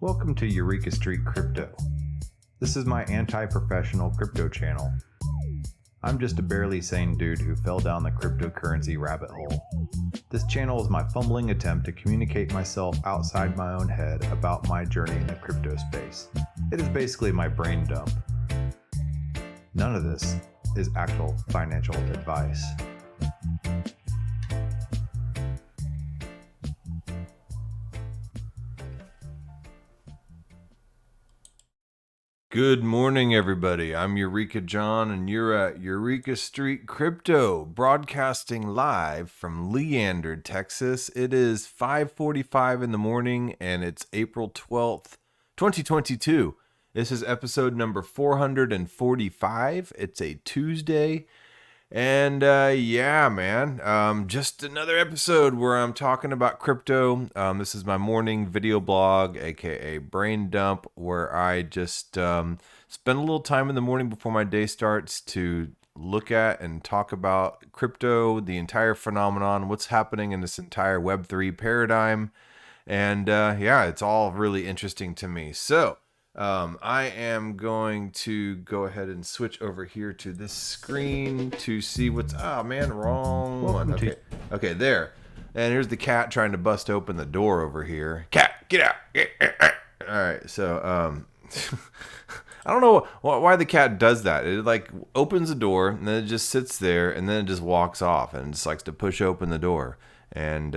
Welcome to Eureka Street Crypto. This is my anti-professional crypto channel. I'm just a barely sane dude who fell down the cryptocurrency rabbit hole. This channel is my fumbling attempt to communicate myself outside my own head about my journey in the crypto space. It is basically my brain dump. None of this is actual financial advice. Good morning, everybody. I'm Eureka John, and you're at Eureka Street Crypto, broadcasting live from Leander, Texas. It is 5:45 in the morning, and it's April 12th, 2022. This is episode number 445. It's a Tuesday. And just another episode where I'm talking about crypto. This is my morning video blog, aka brain dump, where I just spend a little time in the morning before my day starts to look at and talk about crypto, the entire phenomenon, what's happening in this entire Web3 paradigm. And it's all really interesting to me. So I am going to go ahead and switch over here to this screen to see what's... wrong one. Okay, there. And here's the cat trying to bust open the door over here. Cat, get out. All right, so I don't know why the cat does that. It like opens the door and then it just sits there and then it just walks off and just likes to push open the door. And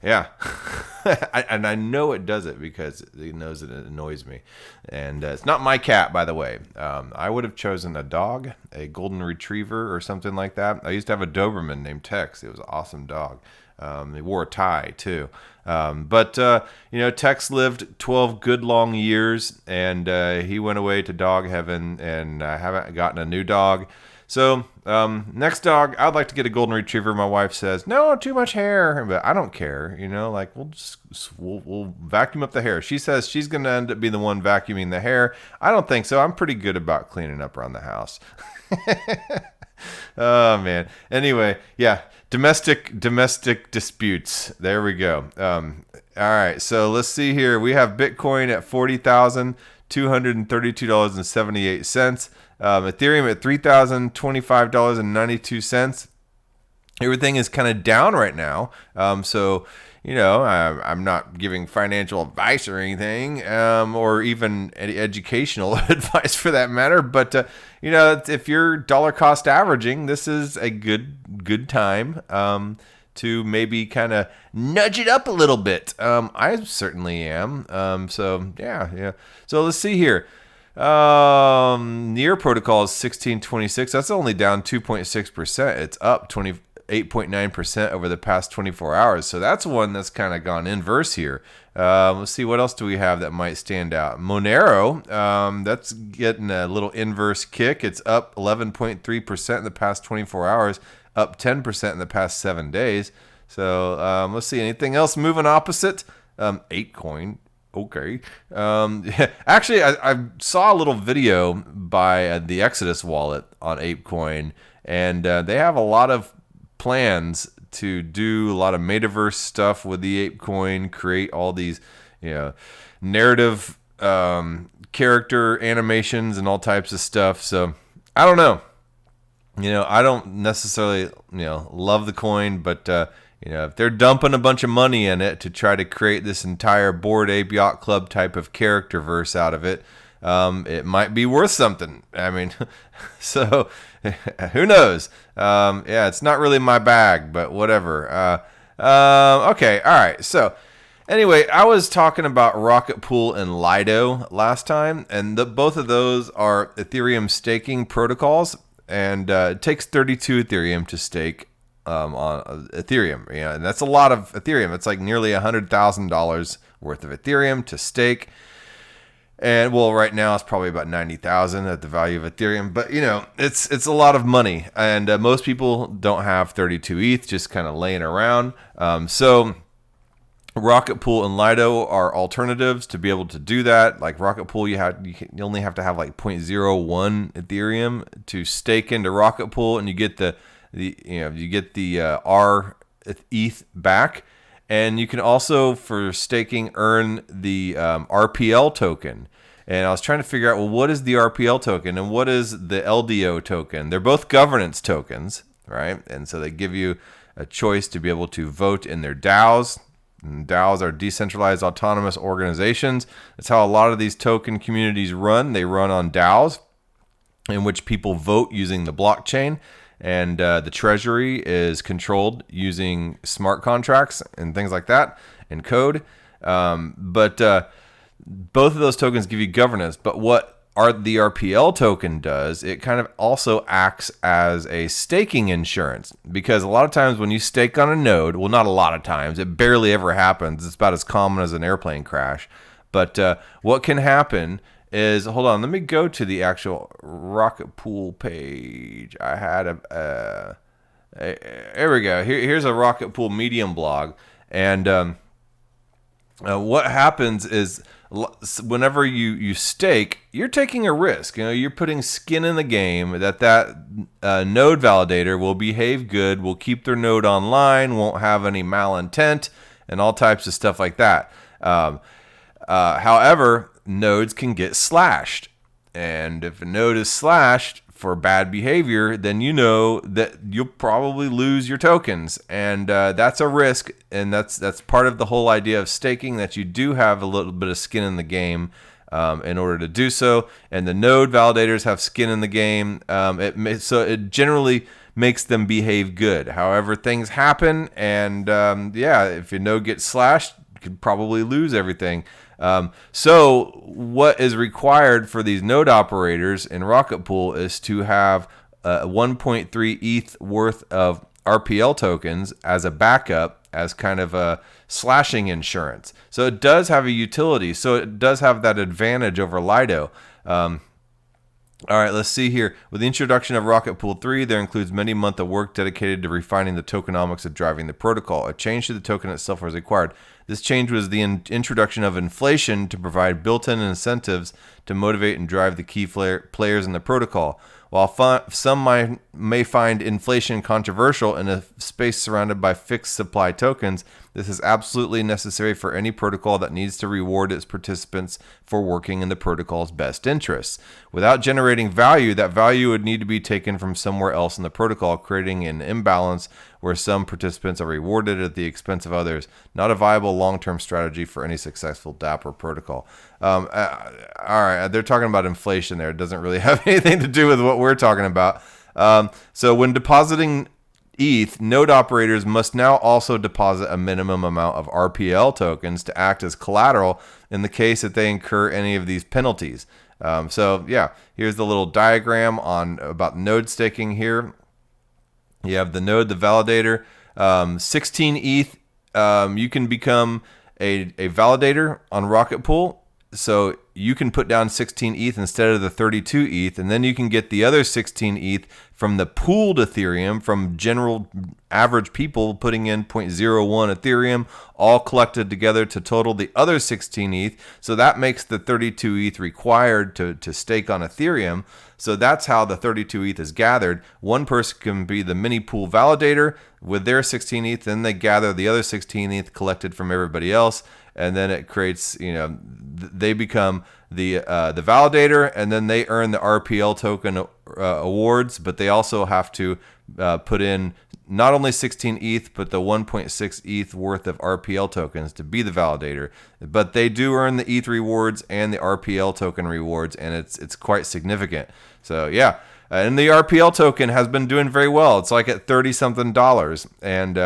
I know it does it because it knows that it annoys me. And it's not my cat, by the way. I would have chosen a dog, a golden retriever or something like that. I used to have a Doberman named Tex. It was an awesome dog. He wore a tie too. But Tex lived 12 good long years, and he went away to dog heaven, and I haven't gotten a new dog. So, next dog, I'd like to get a golden retriever. My wife says, no, too much hair, but I don't care, we'll vacuum up the hair. She says she's going to end up being the one vacuuming the hair. I don't think so. I'm pretty good about cleaning up around the house. Oh man. Anyway, domestic disputes. There we go. All right. So let's see here. We have Bitcoin at $40,232.78. Ethereum at $3,025.92. Everything is kind of down right now. I'm not giving financial advice or anything, or even any educational advice for that matter. But, if you're dollar cost averaging, this is a good time to maybe kind of nudge it up a little bit. I certainly am. So let's see here. Near protocol is 1626. That's only down 2.6%. It's up 28.9% over the past 24 hours. So that's one that's kind of gone inverse here. Let's see, what else do we have that might stand out? Monero, that's getting a little inverse kick. It's up 11.3% in the past 24 hours, up 10% in the past 7 days. So let's see, anything else moving opposite? Apecoin. Okay. Actually, I saw a little video by the Exodus wallet on Apecoin, and they have a lot of plans to do a lot of metaverse stuff with the Apecoin, create all these, narrative character animations and all types of stuff. So I don't know. I don't necessarily, love the coin, but if they're dumping a bunch of money in it to try to create this entire Bored Ape Yacht Club type of character verse out of it, it might be worth something. I mean, so who knows? It's not really my bag, but whatever. Okay, all right. So anyway, I was talking about Rocketpool and Lido last time, and both of those are Ethereum staking protocols, and it takes 32 Ethereum to stake on Ethereum, and that's a lot of Ethereum. It's like nearly $100,000 worth of Ethereum to stake. And right now it's probably about 90,000 at the value of Ethereum, but it's a lot of money, and most people don't have 32 ETH just kind of laying around. So Rocketpool and Lido are alternatives to be able to do that. Like Rocketpool, you only have to have like 0.01 Ethereum to stake into Rocketpool, and you get the R ETH back. And you can also, for staking, earn the RPL token. And I was trying to figure out, well, what is the RPL token and what is the LDO token? They're both governance tokens, right? And so they give you a choice to be able to vote in their DAOs. And DAOs are decentralized autonomous organizations. That's how a lot of these token communities run. They run on DAOs in which people vote using the blockchain. And the treasury is controlled using smart contracts and things like that and code. But both of those tokens give you governance. But what the RPL token does, it kind of also acts as a staking insurance. Because a lot of times when you stake on a node, well, not a lot of times, it barely ever happens. It's about as common as an airplane crash. But what can happen is, hold on, let me go to the actual Rocketpool page. I had here we go. Here's a Rocketpool Medium blog. And what happens is, whenever you stake, you're taking a risk. You're putting skin in the game that node validator will behave good, will keep their node online, won't have any malintent, and all types of stuff like that. However, nodes can get slashed. And if a node is slashed for bad behavior, then you know that you'll probably lose your tokens. And that's a risk. And that's part of the whole idea of staking, that you do have a little bit of skin in the game in order to do so. And the node validators have skin in the game. So it generally makes them behave good. However, things happen. And if your node gets slashed, you could probably lose everything. So what is required for these node operators in Rocketpool is to have 1.3 ETH worth of RPL tokens as a backup, as kind of a slashing insurance. So it does have a utility. So it does have that advantage over Lido. All right, let's see here. With the introduction of Rocketpool 3, there includes many months of work dedicated to refining the tokenomics of driving the protocol. A change to the token itself was required. This change was the introduction of inflation to provide built-in incentives to motivate and drive the key players in the protocol. While some may find inflation controversial in a space surrounded by fixed supply tokens, this is absolutely necessary for any protocol that needs to reward its participants for working in the protocol's best interests. Without generating value, that value would need to be taken from somewhere else in the protocol, creating an imbalance where some participants are rewarded at the expense of others. Not a viable long-term strategy for any successful dApp protocol. All right, they're talking about inflation there. It doesn't really have anything to do with what we're talking about. So when depositing ETH, node operators must now also deposit a minimum amount of RPL tokens to act as collateral in the case that they incur any of these penalties. Here's the little diagram about node staking here. You have the node, the validator, 16 ETH. You can become a validator on Rocketpool. So you can put down 16 ETH instead of the 32 ETH, and then you can get the other 16 ETH from the pooled Ethereum, from general average people putting in 0.01 Ethereum, all collected together to total the other 16 ETH. So that makes the 32 ETH required to stake on Ethereum. So that's how the 32 ETH is gathered. One person can be the mini pool validator with their 16 ETH, then they gather the other 16 ETH collected from everybody else, and then it creates, they become the validator, and then they earn the RPL token awards, but they also have to put in not only 16 ETH, but the 1.6 ETH worth of RPL tokens to be the validator. But they do earn the ETH rewards and the RPL token rewards, and it's quite significant. So yeah, and the RPL token has been doing very well. It's like at $30-something, and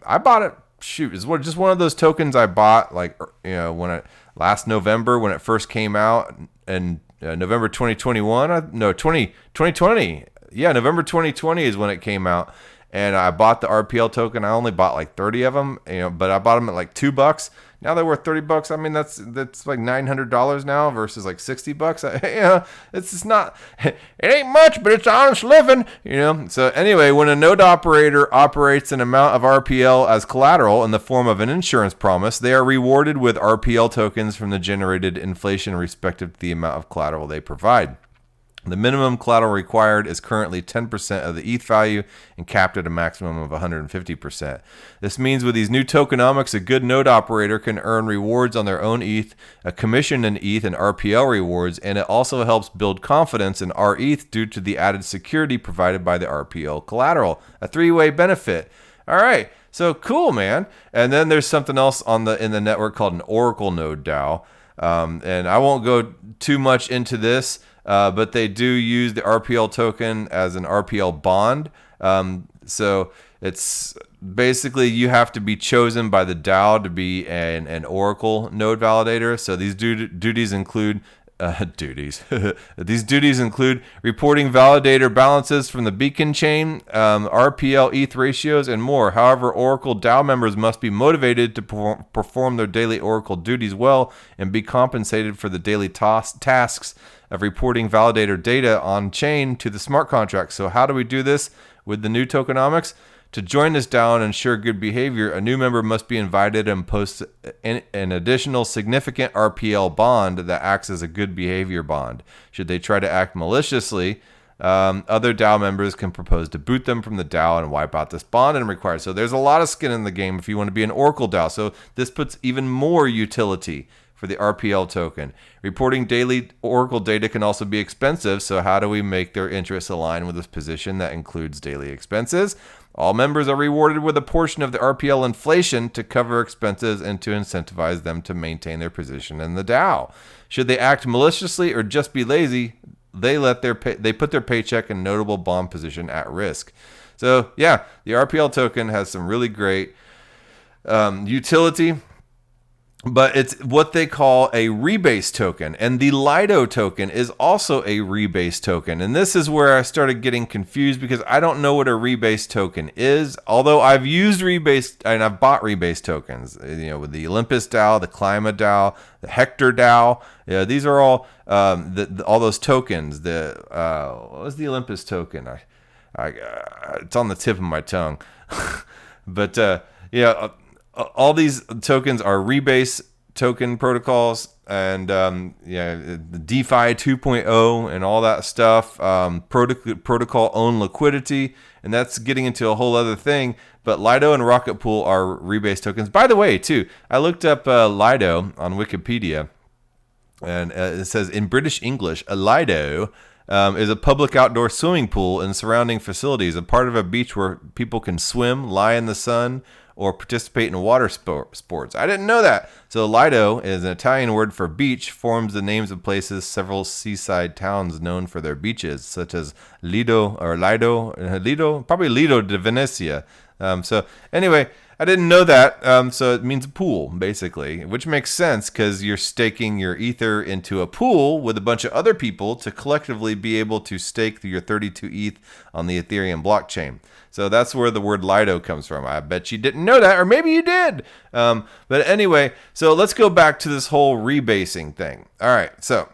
I bought it. Shoot, it's just one of those tokens I bought last November when it first came out, and November 2021. 2020. Yeah, November 2020 is when it came out. And I bought the RPL token. I only bought like 30 of them, but I bought them at like $2. Now they're worth $30. I mean, that's like $900 now versus like $60. It's just not, it ain't much, but it's honest living, So anyway, when a node operator operates an amount of RPL as collateral in the form of an insurance promise, they are rewarded with RPL tokens from the generated inflation respective to the amount of collateral they provide. The minimum collateral required is currently 10% of the ETH value and capped at a maximum of 150%. This means with these new tokenomics, a good node operator can earn rewards on their own ETH, a commission in ETH, and RPL rewards, and it also helps build confidence in RETH due to the added security provided by the RPL collateral. A three-way benefit. All right, so cool, man. And then there's something else in the network called an Oracle node DAO, and I won't go too much into this. But they do use the RPL token as an RPL bond. So it's basically you have to be chosen by the DAO to be an Oracle node validator. So these duties include These duties include reporting validator balances from the beacon chain, RPL ETH ratios, and more. However, Oracle DAO members must be motivated to perform their daily Oracle duties well and be compensated for the daily tasks of reporting validator data on chain to the smart contract. So how do we do this with the new tokenomics? To join this DAO and ensure good behavior, a new member must be invited and post an additional significant RPL bond that acts as a good behavior bond. Should they try to act maliciously, other DAO members can propose to boot them from the DAO and wipe out this bond and require. So there's a lot of skin in the game if you want to be an Oracle DAO. So this puts even more utility for the RPL token. Reporting daily Oracle data can also be expensive, so how do we make their interests align with this position that includes daily expenses? All members are rewarded with a portion of the RPL inflation to cover expenses and to incentivize them to maintain their position in the DAO. Should they act maliciously or just be lazy, they put their paycheck and notable bond position at risk. So yeah, the RPL token has some really great utility. But it's what they call a rebase token. And the Lido token is also a rebase token. And this is where I started getting confused because I don't know what a rebase token is. Although I've used rebase and I've bought rebase tokens, with the Olympus DAO, the Clima DAO, the Hector DAO. These are all all those tokens. What was the Olympus token? It's on the tip of my tongue. But all these tokens are rebase token protocols, and the DeFi 2.0 and all that stuff, protocol own liquidity, and that's getting into a whole other thing. But Lido and Rocketpool are rebase tokens. By the way, too, I looked up Lido on Wikipedia, and it says in British English, a Lido is a public outdoor swimming pool and surrounding facilities, a part of a beach where people can swim, lie in the sun, or participate in water sports. I didn't know that. So Lido is an Italian word for beach, forms the names of places, several seaside towns known for their beaches, such as Lido, probably Lido di Venezia. So anyway, I didn't know that. So it means pool, basically, which makes sense because you're staking your Ether into a pool with a bunch of other people to collectively be able to stake your 32 ETH on the Ethereum blockchain. So that's where the word Lido comes from. I bet you didn't know that, or maybe you did. But anyway, so let's go back to this whole rebasing thing. All right, so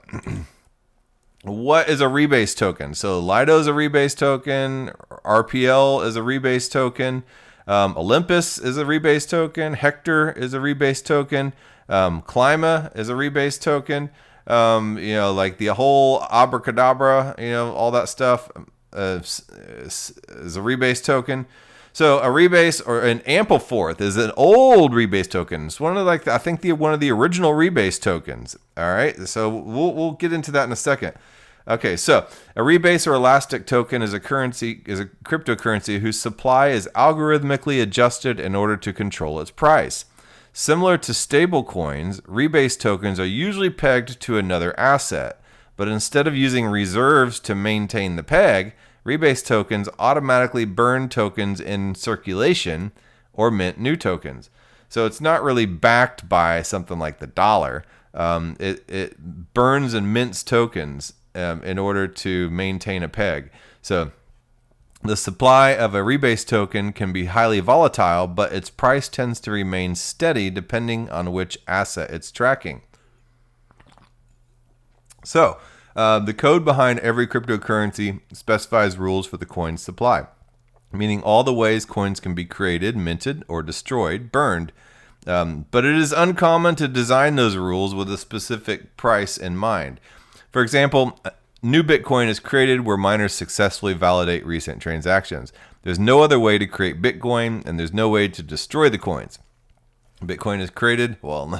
what is a rebase token? So Lido is a rebase token. RPL is a rebase token. Olympus is a rebase token. Hector is a rebase token. Clima is a rebase token. Like the whole abracadabra, all that stuff is a rebase token. So a rebase or an Ampleforth is an old rebase token. It's one of one of the original rebase tokens. All right, so we'll get into that in a second. Okay, so a rebase or elastic token is a cryptocurrency whose supply is algorithmically adjusted in order to control its price. Similar to stable coins, rebase tokens are usually pegged to another asset, but instead of using reserves to maintain the peg, rebase tokens automatically burn tokens in circulation or mint new tokens. So it's not really backed by something like the dollar. It burns and mints tokens in order to maintain a peg. So the supply of a rebase token can be highly volatile, but its price tends to remain steady depending on which asset it's tracking. So the code behind every cryptocurrency specifies rules for the coin's supply, meaning all the ways coins can be created, minted, or destroyed, burned. But it is uncommon to design those rules with a specific price in mind. For example, new Bitcoin is created where miners successfully validate recent transactions. There's no other way to create Bitcoin, and there's no way to destroy the coins. Bitcoin is created, well,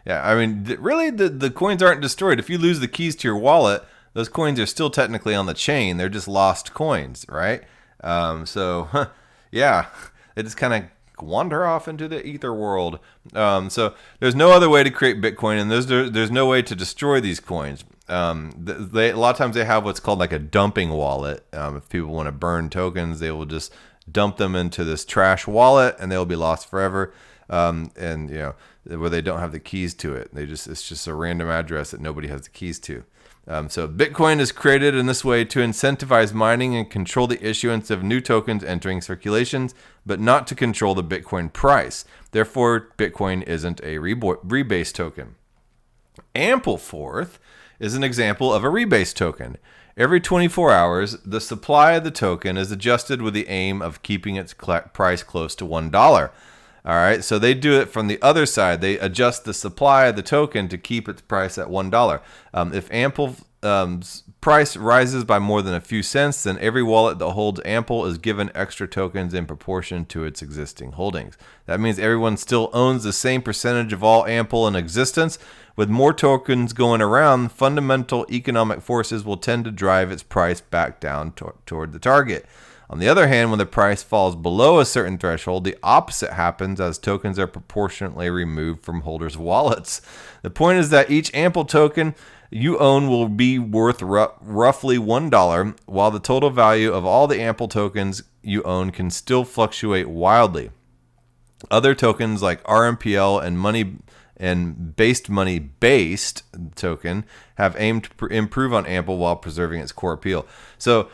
yeah, I mean, really, the coins aren't destroyed. If you lose the keys to your wallet, those coins are still technically on the chain. They're just lost coins, right? Yeah, they just kind of wander off into the ether world. So there's no other way to create Bitcoin, and there's no way to destroy these coins. A lot of times they have what's called like a dumping wallet. If people want to burn tokens, they will just dump them into this trash wallet, and they'll be lost forever. And where they don't have the keys to it, it's just a random address that nobody has the keys to. So Bitcoin is created in this way to incentivize mining and control the issuance of new tokens entering circulations, but not to control the Bitcoin price. Therefore, Bitcoin isn't a rebase token. Ampleforth is an example of a rebase token. Every 24 hours, the supply of the token is adjusted with the aim of keeping its price close to $1. All right, so they do it from the other side. They adjust the supply of the token to keep its price at $1. If Ample's price rises by more than a few cents, then every wallet that holds Ample is given extra tokens in proportion to its existing holdings. That means everyone still owns the same percentage of all Ample in existence. With more tokens going around, fundamental economic forces will tend to drive its price back down toward the target. On the other hand, when the price falls below a certain threshold, the opposite happens as tokens are proportionately removed from holders' wallets. The point is that each Ample token you own will be worth roughly $1, while the total value of all the Ample tokens you own can still fluctuate wildly. Other tokens like RPL and based money token have aimed to improve on Ample while preserving its core appeal. So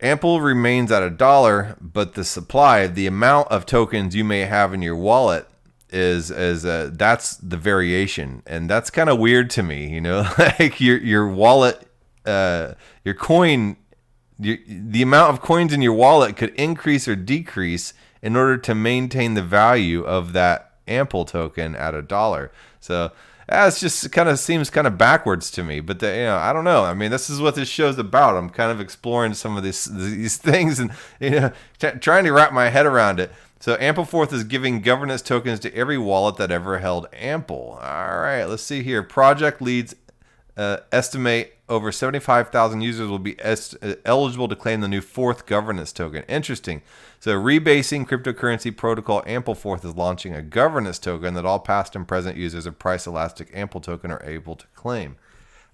Ample remains at $1, but the supply, the amount of tokens you may have in your wallet is that's the variation, and that's kind of weird to me. Like your wallet, your coin, the amount of coins in your wallet could increase or decrease in order to maintain the value of that Ample token at $1. So it's just kind of seems kind of backwards to me, but I don't know. I mean, this is what this show's about. I'm kind of exploring some of these things and trying to wrap my head around it. So Ampleforth is giving governance tokens to every wallet that ever held Ample. All right, let's see here. Project leads estimate over 75,000 users will be eligible to claim the new fourth governance token. Interesting. So Rebasing cryptocurrency protocol Ampleforth is launching a governance token that all past and present users of price elastic Ample token are able to claim.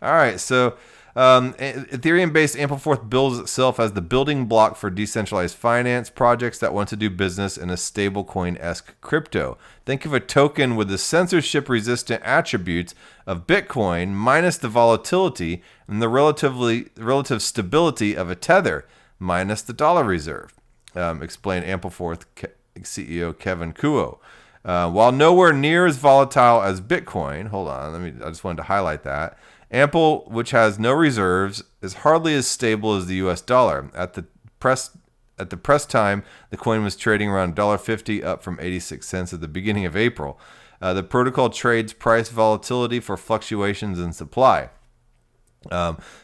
All right, so Ethereum-based Ampleforth bills itself as the building block for decentralized finance projects that want to do business in a stablecoin-esque crypto. Think of a token with the censorship-resistant attributes of Bitcoin minus the volatility and the relative stability of a Tether minus the dollar reserve, explained Ampleforth CEO Kevin Kuo. While nowhere near as volatile as Bitcoin, hold on, I just wanted to highlight that. Ample, which has no reserves, is hardly as stable as the U.S. dollar. At the press time, the coin was trading around $1.50, up from 86 cents at the beginning of April. The protocol trades price volatility for fluctuations in supply.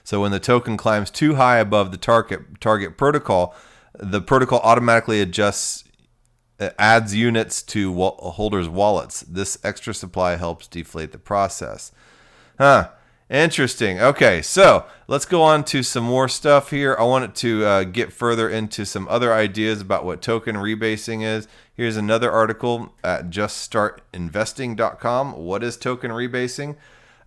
So when the token climbs too high above the target protocol, the protocol automatically adds units to holders' wallets. This extra supply helps deflate the process. Interesting. Okay, so let's go on to some more stuff here. I wanted to get further into some other ideas about what token rebasing is. Here's another article at juststartinvesting.com. What is token rebasing?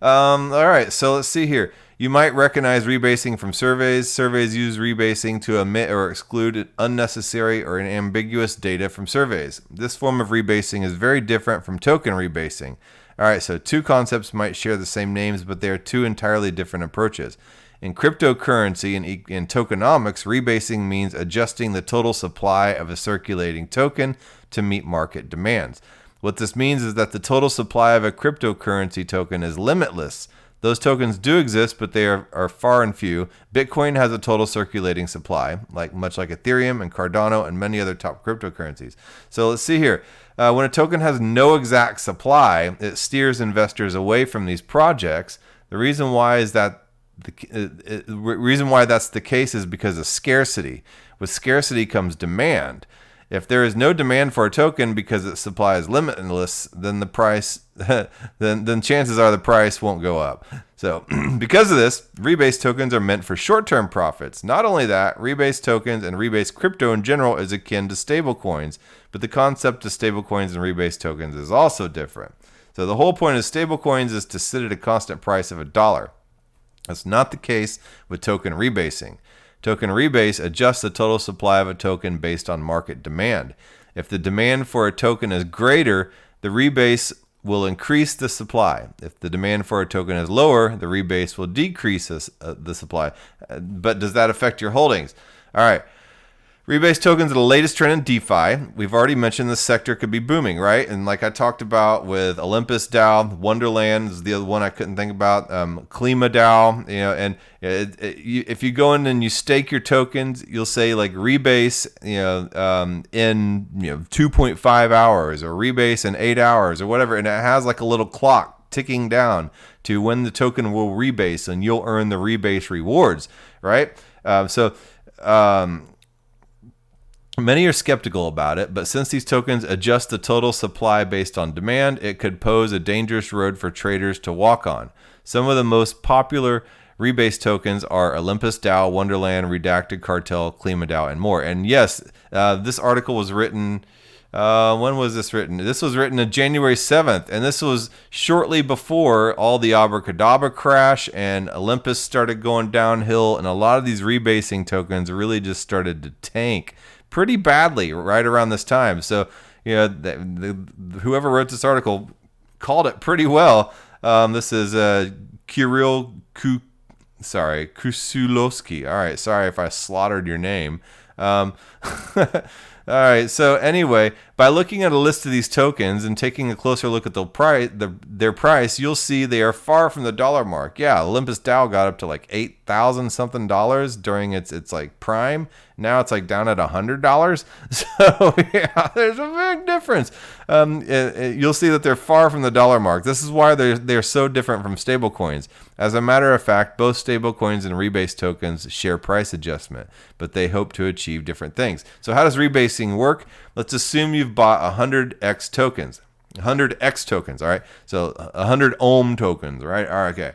All right, so let's see here. You might recognize rebasing from surveys. Surveys use rebasing to omit or exclude unnecessary or ambiguous data from surveys. This form of rebasing is very different from token rebasing. All right, so two concepts might share the same names, but they are two entirely different approaches. In cryptocurrency and in tokenomics, rebasing means adjusting the total supply of a circulating token to meet market demands. What this means is that the total supply of a cryptocurrency token is limitless. Those tokens do exist, but they are far and few. Bitcoin has a total circulating supply, much like Ethereum and Cardano and many other top cryptocurrencies. So let's see here. When a token has no exact supply, it steers investors away from these projects. The reason why is that the reason why that's the case is because of scarcity. With scarcity comes demand. If there is no demand for a token because its supply is limitless, then the price, then chances are the price won't go up. So because of this, rebase tokens are meant for short-term profits. Not only that, rebase tokens and rebase crypto in general is akin to stablecoins, but the concept of stablecoins and rebase tokens is also different. So the whole point of stablecoins is to sit at a constant price of $1. That's not the case with token rebasing. Token rebase adjusts the total supply of a token based on market demand. If the demand for a token is greater, the rebase will increase the supply. If the demand for a token is lower, the rebase will decrease the supply. But does that affect your holdings? All right. Rebase tokens are the latest trend in DeFi. We've already mentioned this sector could be booming, right? And like I talked about with Olympus DAO, Wonderland is the other one I couldn't think about, Klima DAO, and if you go in and you stake your tokens, you'll say like rebase, in 2.5 hours or rebase in 8 hours or whatever, and it has like a little clock ticking down to when the token will rebase, and you'll earn the rebase rewards, right? Many are skeptical about it, but since these tokens adjust the total supply based on demand, it could pose a dangerous road for traders to walk on. Some of the most popular rebase tokens are Olympus DAO, Wonderland, Redacted Cartel, Klima DAO, and more. And yes, this article was written, when was this written? This was written on January 7th, and this was shortly before all the Abracadabra crash and Olympus started going downhill, and a lot of these rebasing tokens really just started to tank pretty badly right around this time. So, whoever wrote this article called it pretty well. This is Kirill Kusulowski. All right, sorry if I slaughtered your name. All right, so anyway, by looking at a list of these tokens and taking a closer look at their price, you'll see they are far from the dollar mark. Yeah, Olympus DAO got up to like $8,000 something during its like prime. Now it's like down at $100. So yeah, there's a big difference. You'll see that they're far from the dollar mark. This is why they're so different from stablecoins. As a matter of fact, both stablecoins and rebase tokens share price adjustment, but they hope to achieve different things. So how does rebasing work? Let's assume you've bought 100x tokens. 100x tokens, all right? So 100 ohm tokens, right? All right, okay.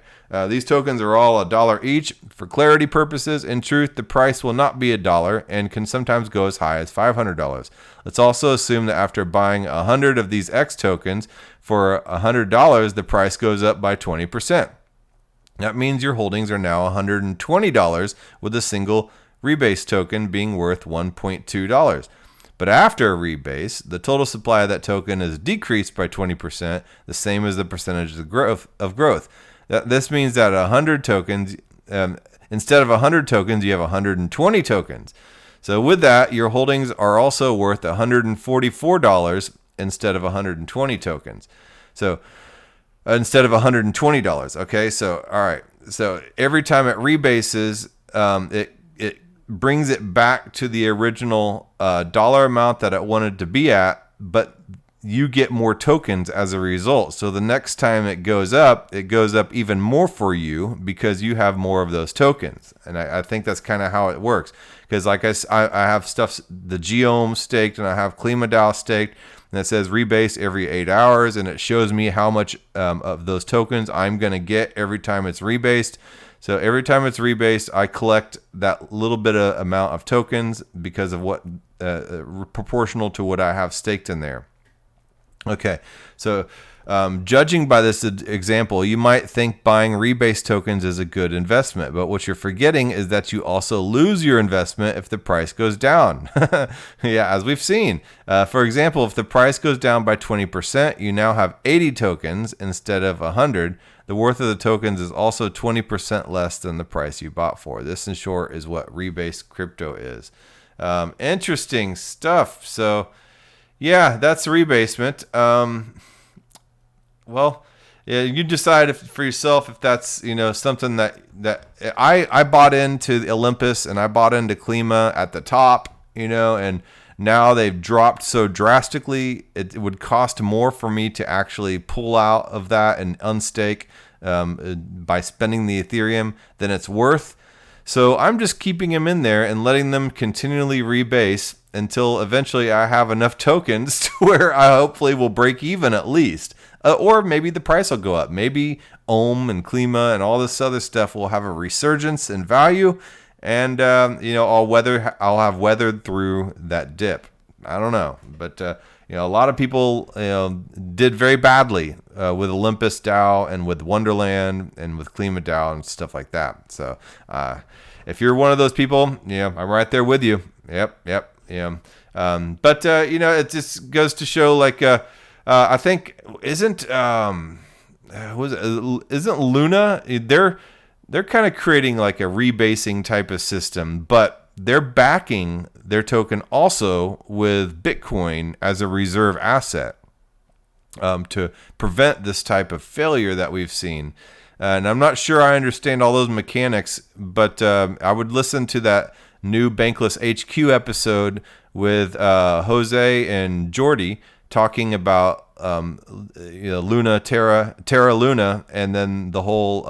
These tokens are all $1 each. For clarity purposes, in truth, the price will not be $1 and can sometimes go as high as $500. Let's also assume that after buying 100 of these X tokens for $100, the price goes up by 20%. That means your holdings are now $120 with a single rebase token being worth $1.2. But after a rebase, the total supply of that token is decreased by 20%, the same as the percentage of growth. This means that 100 tokens, instead of 100 tokens, you have 120 tokens. So with that, your holdings are also worth $144 instead of 120 tokens. So instead of $120. Okay, so all right. So every time it rebases, it brings it back to the original dollar amount that it wanted to be at, but you get more tokens as a result. So the next time it goes up even more for you because you have more of those tokens. And I think that's kind of how it works. Because like I have stuff, the Geom staked, and I have Klima DAO staked, and it says rebase every 8 hours, and it shows me how much of those tokens I'm going to get every time it's rebased. So every time it's rebased, I collect that little bit of amount of tokens because of what proportional to what I have staked in there. Okay, so judging by this example, you might think buying rebase tokens is a good investment, but what you're forgetting is that you also lose your investment if the price goes down. Yeah, as we've seen. For example, if the price goes down by 20%, you now have 80 tokens instead of 100. The worth of the tokens is also 20% less than the price you bought for. This, in short, is what rebase crypto is. Interesting stuff. So, yeah, that's rebasement. Well, yeah, you decide for yourself if that's something that I bought into the Olympus and I bought into Klima at the top, and Now they've dropped so drastically, it would cost more for me to actually pull out of that and unstake by spending the Ethereum than it's worth. So I'm just keeping them in there and letting them continually rebase until eventually I have enough tokens to where I hopefully will break even at least. Or maybe the price will go up. Maybe Ohm and Klima and all this other stuff will have a resurgence in value, and I'll have weathered through that dip. I don't know, but a lot of people did very badly with Olympus DAO and with Wonderland and with Klima DAO and stuff like that. So if you're one of those people, I'm right there with you. Yep. But it just goes to show, like, I think isn't Luna? They're kind of creating like a rebasing type of system, but they're backing their token also with Bitcoin as a reserve asset to prevent this type of failure that we've seen. And I'm not sure I understand all those mechanics, but I would listen to that new Bankless HQ episode with Jose and Jordy talking about Luna, Terra Luna, and then the whole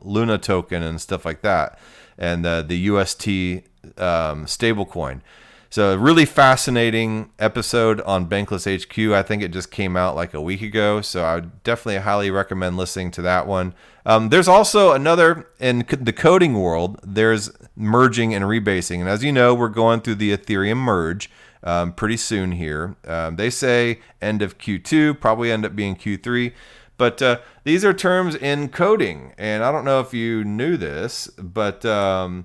Luna token and stuff like that, and the UST stablecoin. So a really fascinating episode on Bankless HQ. I think it just came out like a week ago, so I would definitely highly recommend listening to that one. There's also another, in the coding world, there's merging and rebasing. And as you know, we're going through the Ethereum merge pretty soon here. They say end of Q2, probably end up being Q3. But these are terms in coding, and I don't know if you knew this, but so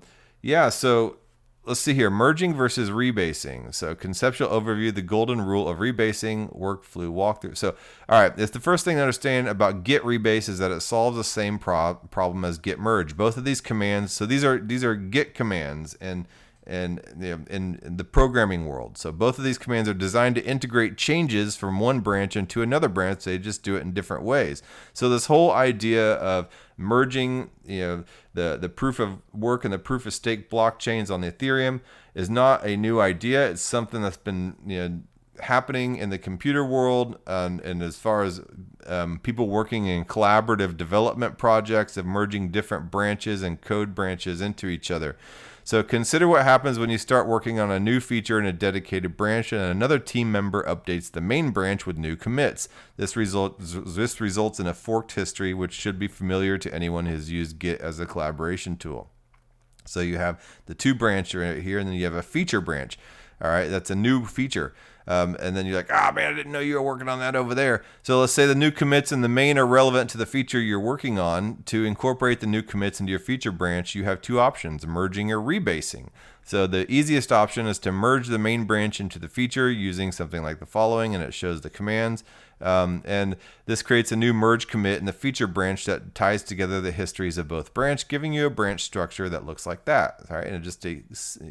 let's see here. Merging versus rebasing. So conceptual overview, the golden rule of rebasing, workflow walkthrough. So, all right, it's the first thing to understand about git rebase is that it solves the same problem as git merge. Both of these commands, so these are git commands in the programming world. So both of these commands are designed to integrate changes from one branch into another branch. They just do it in different ways. So this whole idea of merging, the proof of work and the proof of stake blockchains on the Ethereum is not a new idea. It's something that's been happening in the computer world, and as far as people working in collaborative development projects of merging different branches and code branches into each other. So consider what happens when you start working on a new feature in a dedicated branch and another team member updates the main branch with new commits. This results in a forked history, which should be familiar to anyone who has used Git as a collaboration tool. So you have the two branch right here, and then you have a feature branch. All right, that's a new feature. And then you're like, man, I didn't know you were working on that over there. So let's say the new commits in the main are relevant to the feature you're working on. To incorporate the new commits into your feature branch, you have two options, merging or rebasing. So the easiest option is to merge the main branch into the feature using something like the following, and it shows the commands. And this creates a new merge commit in the feature branch that ties together the histories of both branch, giving you a branch structure that looks like that. All right, and just a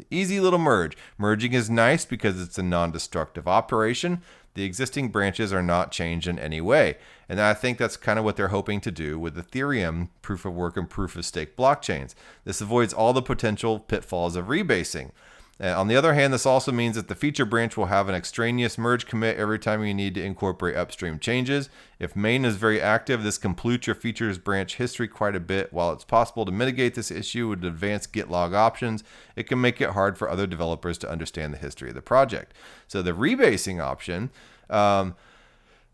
easy little merge. Merging is nice because it's a non-destructive operation. The existing branches are not changed in any way. And I think that's kind of what they're hoping to do with Ethereum proof of work and proof of stake blockchains. This avoids all the potential pitfalls of rebasing. On the other hand, this also means that the feature branch will have an extraneous merge commit every time you need to incorporate upstream changes. If main is very active, this can pollute your features branch history quite a bit. While it's possible to mitigate this issue with advanced git log options, it can make it hard for other developers to understand the history of the project. So the rebasing option,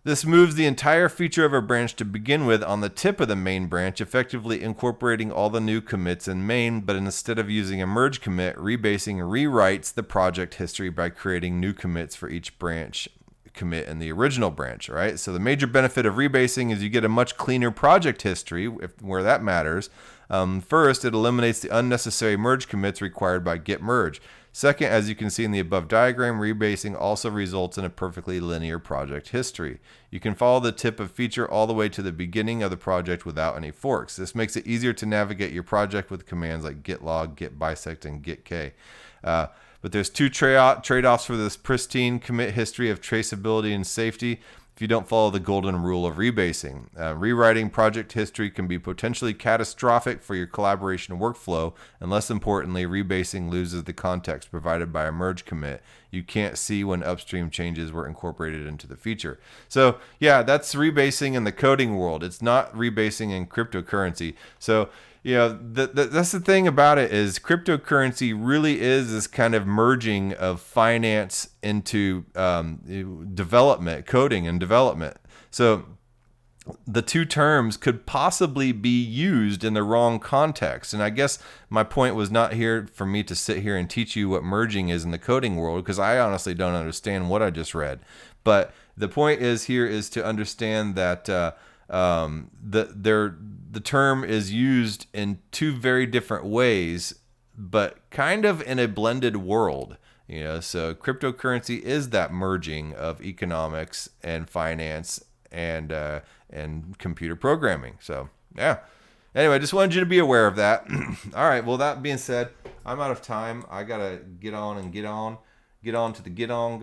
this moves the entire feature of a branch to begin with on the tip of the main branch, effectively incorporating all the new commits in main, but instead of using a merge commit, rebasing rewrites the project history by creating new commits for each branch commit in the original branch, right? So the major benefit of rebasing is you get a much cleaner project history, where that matters. First, it eliminates the unnecessary merge commits required by git merge. Second, as you can see in the above diagram, rebasing also results in a perfectly linear project history. You can follow the tip of feature all the way to the beginning of the project without any forks. This makes it easier to navigate your project with commands like git log, git bisect, and git k. But there's two trade-offs for this pristine commit history of traceability and safety if you don't follow the golden rule of rebasing. Rewriting project history can be potentially catastrophic for your collaboration workflow, and less importantly, rebasing loses the context provided by a merge commit. you can't see when upstream changes were incorporated into the feature. So yeah, that's rebasing in the coding world. It's not rebasing in cryptocurrency. So that's the thing about it, is cryptocurrency really is this kind of merging of finance into development, coding and development. So the two terms could possibly be used in the wrong context. And I guess my point was not here for me to sit here and teach you what merging is in the coding world, because I honestly don't understand what I just read. But the point here is to understand that the term is used in two very different ways, but kind of in a blended world. So cryptocurrency is that merging of economics and finance and computer programming. So yeah. Anyway, I just wanted you to be aware of that. All right. Well, that being said, I'm out of time. I gotta get on to the get on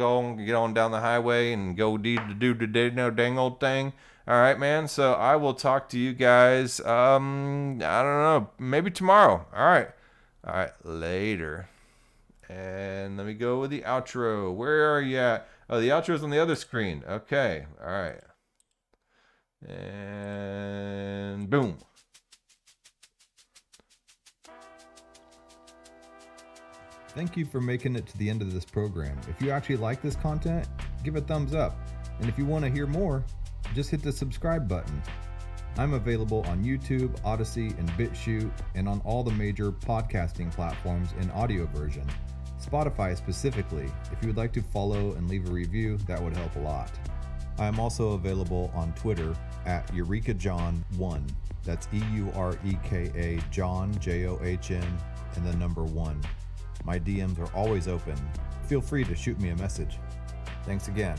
down the highway and go do the no dang old thing. All right, man. So I will talk to you guys. I don't know, maybe tomorrow. All right, later. And let me go with the outro. Where are you at? Oh, the outro is on the other screen. Okay. All right. And boom. Thank you for making it to the end of this program. If you actually like this content, give a thumbs up. And if you want to hear more, just hit the subscribe button. I'm available on YouTube, Odyssey, and BitChute, and on all the major podcasting platforms in audio version. Spotify specifically. If you would like to follow and leave a review, that would help a lot. I am also available on Twitter at EurekaJohn1. That's EUREKA John, JOHN, and the number 1. My DMs are always open. Feel free to shoot me a message. Thanks again.